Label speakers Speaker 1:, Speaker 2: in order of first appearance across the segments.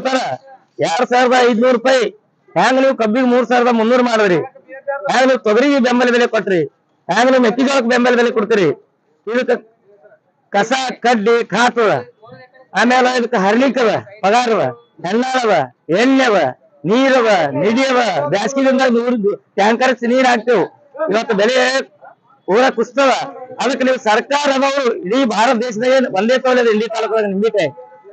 Speaker 1: ಕೊಡ್ತಾರ 2500 ರೂಪಾಯಿ ಹ್ಯಾಂಗ ನೀವು ಕಬ್ಬಿಗೆ 3300 ಮಾಡಿದ್ರಿ ಹ್ಯಾಂಗ ನೀವು ತೊಗರಿಗೆ ಬೆಂಬಲ ಬೆಲೆ ಕೊಟ್ರಿ ಹ್ಯಾಂಗ ನೀವು ಮೆಕ್ಕೆಜೋಳಕ್ಕೆ ಬೆಂಬಲ ಬೆಲೆ ಕೊಡ್ತೀರಿ ಇದಕ್ಕೆ ಕಸ ಕಡ್ಡಿ ಖಾತದ ಆಮೇಲೆ ಇದಕ್ಕೆ ಹರ್ಲಿಕ್ಕದ ಪಗಾರವ ಹೆಣ್ಣಾಳವ ಎಣ್ಣೆವ ನೀರವ ನಿಧಿಯವ ಬ್ಯಾಸ್ಗಿದಿಂದ ಟ್ಯಾಂಕರ್ ನೀರ್ ಹಾಕ್ತೇವ್ ಇವತ್ತು ಬೆಲೆ ಪೂರ ಕುಸ್ತವ ಅದಕ್ಕೆ ನೀವು ಸರ್ಕಾರದವರು ಇಡೀ ಭಾರತ ದೇಶದಾಗ ಒಂದೇ ತೋಲದ ಇಂಡಿ ತಾಲೂಕದಾಗ ನಿಂಬಿಕಾಯಿ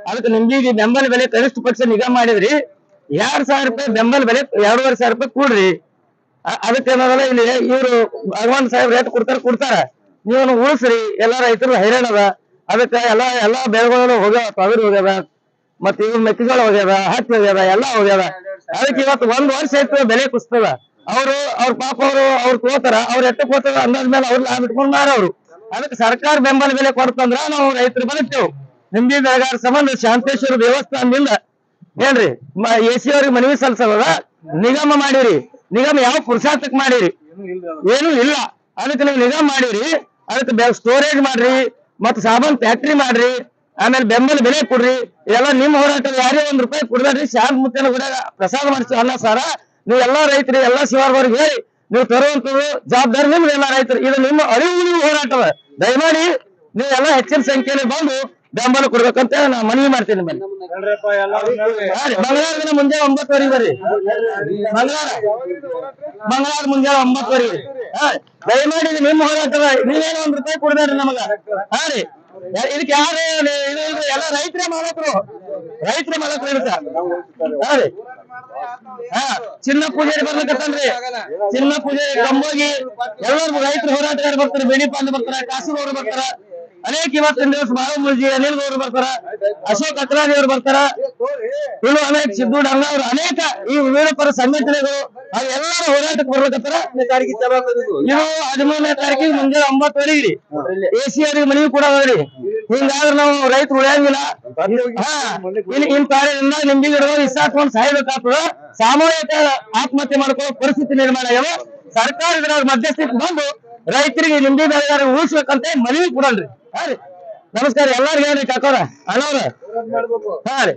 Speaker 1: ಅದಕ್ಕೆ ನಿಂಬಿಗೆ ಬೆಂಬಲ ಬೆಲೆ ಕನಿಷ್ಠ ಪಕ್ಷ ನಿಗಮ ಮಾಡಿದ್ರಿ 2000 ರೂಪಾಯಿ ಬೆಂಬಲ ಬೆಲೆ 2500 ರೂಪಾಯಿ ಕೂಡ್ರಿ ಅದಕ್ಕೆ ಏನದಲ್ಲ ಇಲ್ಲಿ ಇವ್ರು ಭಗವಾನ್ ಸಾಹೇಬ್ ರೇಟ್ ಕೊಡ್ತಾರ ನೀವು ಉಳಿಸ್ರಿ ಎಲ್ಲಾ ರೈತರು ಹೈರಾಣ ಅದ ಅದಕ್ಕೆ ಎಲ್ಲಾ ಬೆಳೆಗಳು ಹೋಗ್ಯಾವ ತೊಗರಿ ಹೋಗ್ಯದ ಮತ್ತೆ ಇವ್ ಮೆಕ್ಕೆಜೋಳ ಹೋಗ್ಯದ ಹತ್ತಿ ಹೋಗ್ಯದ ಎಲ್ಲಾ ಹೋಗ್ಯದ ಅದಕ್ಕೆ ಇವತ್ತು 1 ವರ್ಷ ಆಯ್ತು ಬೆಲೆ ಕುಸ್ತದ ಅವ್ರ ಪಾಪ ಅವ್ರು ತೋತಾರ ಅವ್ರ ಎಟ್ಟಕ್ ಹೋಗ್ತದ ಅಂದಾಜ್ ಮೇಲೆ ಅವ್ರು ಲಾಭ ಇಟ್ಕೊಂಡ್ ಮಾರವ್ರು ಅದಕ್ಕೆ ಸರ್ಕಾರ ಬೆಂಬಲ ಬೆಲೆ ಕೊಡ್ತಂದ್ರ ನಾವು ರೈತರು ಬದುಕ್ತೇವ್ ನಿಂಬಿ ಬೆಳೆಗಾರ ಸಂಬಂಧ ಶಾಂತೇಶ್ವರ ದೇವಸ್ಥಾನದಿಂದ ಏನ್ರಿ AC ಅವ್ರಿಗೆ ಮನವಿ ಸಲ್ಲಿಸದ ನಿಗಮ ಮಾಡಿರಿ ನಿಗಮ ಯಾವ ಪುರುಷಾರ್ಥಕ್ ಮಾಡಿರಿ ಏನು ಇಲ್ಲ ಅದಕ್ಕೆ ನೀವು ನಿಗಮ ಮಾಡಿರಿ ಅದಕ್ಕೆ ಸ್ಟೋರೇಜ್ ಮಾಡ್ರಿ ಮತ್ ಸಾಬಾನ್ ಫ್ಯಾಕ್ಟ್ರಿ ಮಾಡ್ರಿ ಆಮೇಲೆ ಬೆಂಬಲ ಬೆಲೆ ಕೊಡ್ರಿ ಇದೆಲ್ಲ ನಿಮ್ ಹೋರಾಟದ ಯಾರೇ ಒಂದ್ ರೂಪಾಯಿ ಕೊಡ್ಬೇಡ್ರಿ ಶಾಂತ ಮುತ್ತೇನ ಕೂಡ ಪ್ರಸಾದ ಮಾಡಿಸ್ತೀವಿ ಅಲ್ಲ ಸಾರ ನೀವು ಎಲ್ಲಾ ರೈತರು ಎಲ್ಲಾ ಶಿವಾರ್ಗವ್ರಿಗೆ ಹೇಳಿ ನೀವು ತರುವಂತದ್ದು ಜವಾಬ್ದಾರಿ ನಿಮ್ದು ಎಲ್ಲಾ ರೈತರು ಇದು ನಿಮ್ಮ ಅರಿವು ಹೋರಾಟದ ದಯಮಾಡಿ ನೀವು ಎಲ್ಲಾ ಹೆಚ್ಚಿನ ಸಂಖ್ಯೆಯಲ್ಲಿ ಬಂದು ಬೆಂಬಲ ಕೊಡ್ಬೇಕಂತ ನಾ ಮನವಿ ಮಾಡ್ತೀನಿ ಬನ್ನಿ ಮಂಗಳವಾರ ದಿನ ಮುಂಜಾನೆ 9:00 ಬರ್ರಿ ಮಂಗಳವಾರ ಮುಂಜಾನೆ 9:00 ದಯಮಾಡಿ ನಿಮ್ಮ ಹೋರಾಟದ ನೀವೇನೋ 1 ರೂಪಾಯಿ ಕೊಡ್ಬೇಡ್ರಿ ನಮಗ ಹಾ ರೀ ಇದಕ್ಕೆ ಯಾರು ಎಲ್ಲ ರೈತರೇ ಮಾಡಕ್ರು ಇದಕ್ಕ ಹಾ ರೀ ಚಿನ್ನ ಪೂಜಾರಿ ಬರ್ಬೇಕಂತಂದ್ರಿ ಚಿನ್ನ ಪೂಜಾರಿ ಗಂಬೋಗಿ ಎಲ್ಲರೂ ರೈತರು ಹೋರಾಟಗಾರ ಬರ್ತಾರೆ ಬೇಡಿಪಾಂಡ್ ಬರ್ತಾರ ಕಾಸರವರು ಬರ್ತಾರ ಅನೇಕ ಇವತ್ತಿನ ದಿವಸ ಬಾಳಮುರ್ಜಿ ಅನಿಲ್ ಗೌಡ್ರು ಬರ್ತಾರ ಅಶೋಕ್ ಅತ್ರಾದಿ ಅವರು ಬರ್ತಾರ ಇನ್ನು ಅನೇಕ ಸಿದ್ದು ಡಂಗ ಅವರು ಅನೇಕ ಈ ವಿವಿಧ ಪರ ಸಂಘಟನೆಗಳು ಎಲ್ಲರೂ ಹೋರಾಟಕ್ಕೆ ಬರ್ಬೇಕಂತಾರ ಇದು 13ನೇ ತಾರೀಕಿಗೆ ಮುಂಜಾನೆ 9:00 AC ಅವರಿಗೆ ಮನವಿ ಕೂಡ ಹೋದ್ರಿ ಹಿಂಗಾದ್ರೆ ನಾವು ರೈತರು ಉಳಿಯಂಗಿಲ್ಲ ಇನ್ ಕಾರ್ಯದಿಂದ ನಿಂಬಿ ಗಿಡಗಳು ಇಸಾಕೊಂಡ್ ಸಾಯ್ಬೇಕಾಗ್ತದ ಸಾಮೂಹಿಕ ಆತ್ಮಹತ್ಯೆ ಮಾಡ್ಕೊಳ್ಳೋ ಪರಿಸ್ಥಿತಿ ನಿರ್ಮಾಣ ಆಗ್ಯಾವ ಸರ್ಕಾರ ಇದ್ರ ಮಧ್ಯಸ್ಥಿತಿ ಬಂದು ರೈತರಿಗೆ ನಿಂಬಿ ಬೆಳೆಗಾರ ಉಳಿಸ್ಬೇಕಂತ ಮನವಿ ಕೊಡಲ್ರಿ ಹಾ ರೀ ನಮಸ್ಕಾರ ಎಲ್ಲಾರ್ಗ ಹೇಳ್ರಿ ಕಾಕೋರ ಅಣ್ಣವ್ರ ಹಾ ರೀ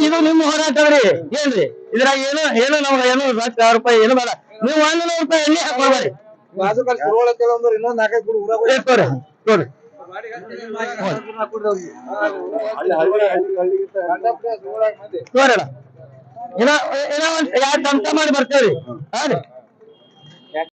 Speaker 1: ಇದು ನಿಮ್ಮ ಹೋರಾಟವ್ರಿ ಏನ್ರಿ ಇದ್ರಾಗ ಏನು ನಮ್ಗೆ ಏನು 1000 ರೂಪಾಯಿ ಏನು ಬೇಡ ನೀವು 100 ರೂಪಾಯಿ ಎಣ್ಣೆ ಹಾಕೋಬೇಡಿ ನೋಡ್ರಿ ಏನೋ 2 ಟಮ್ಟ ಮಾಡಿ ಬರ್ತೇವ್ರಿ ಹಾ ರೀ